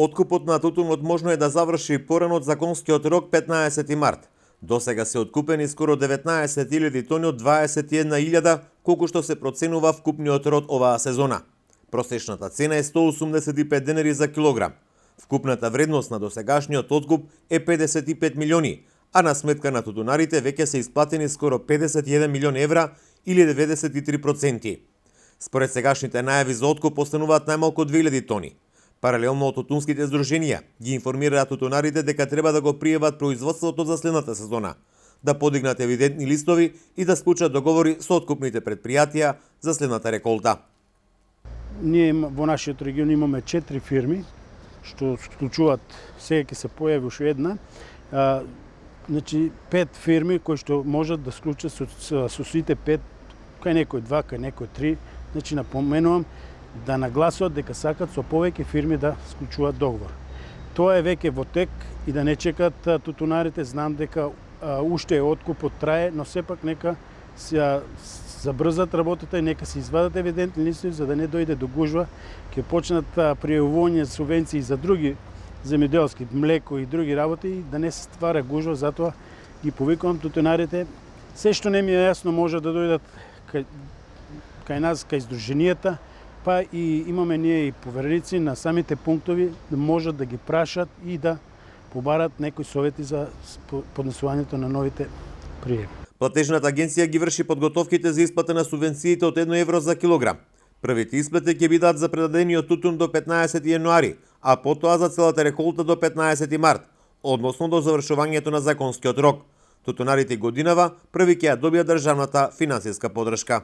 Откупот на тутунот можно е да заврши порано од законскиот рок 15 март. Досега се откупени скоро 19.000 тони од 21.000, колку што се проценува вкупниот род оваа сезона. Просечната цена е 185 денари за килограм. Вкупната вредност на досегашниот откуп е 55 милиони, а на сметка на тутунарите веќе се исплатени скоро 51 милиони евра или 93%. Според сегашните најави за откуп остануваат најмалку 2000 тони. Паралелно од тутунските здруженија ги информираат тутунарите дека треба да го пријават производството за следната сезона, да подигнат евидентни листови и да склучат договори со откупните предпријатија за следната реколта. Ние во нашиот регион имаме 4 фирми што склучуваат, сега ќе се појави уште една. Значи 5 фирми кои што можат да склучат со сите 5, кај некој 2, кај некој 3. Значи напоменувам да нагласуват дека сакат со повеќе фирми да склучуваат договор. Тоа е веќе во тек и да не чекат тутунарите. Знам дека уште откупот трае, но сепак нека се забрзат работата и нека се извадат евидентни листови за да не дојде до гужва. Ќе почнат пријавување субвенции за други земјоделски, млеко и други работи и да не се ствара гужва, затоа ги повикувам тутунарите. Се што не ми е јасно може да дојдат кај нас, кај здруженијата, па и имаме ние и повереници на самите пунктови да можат да ги прашат и да побарат некои совети за поднесувањето на новите пријави. Платежната агенција ги врши подготовките за исплата на субвенциите од 1 евро за килограм. Првите исплати ќе бидат за предадениот тутун до 15 јануари, а потоа за целата реколта до 15 март, односно до завршувањето на законскиот рок. Тутунарите годинава први ќе ја добијат државната финансиска поддршка.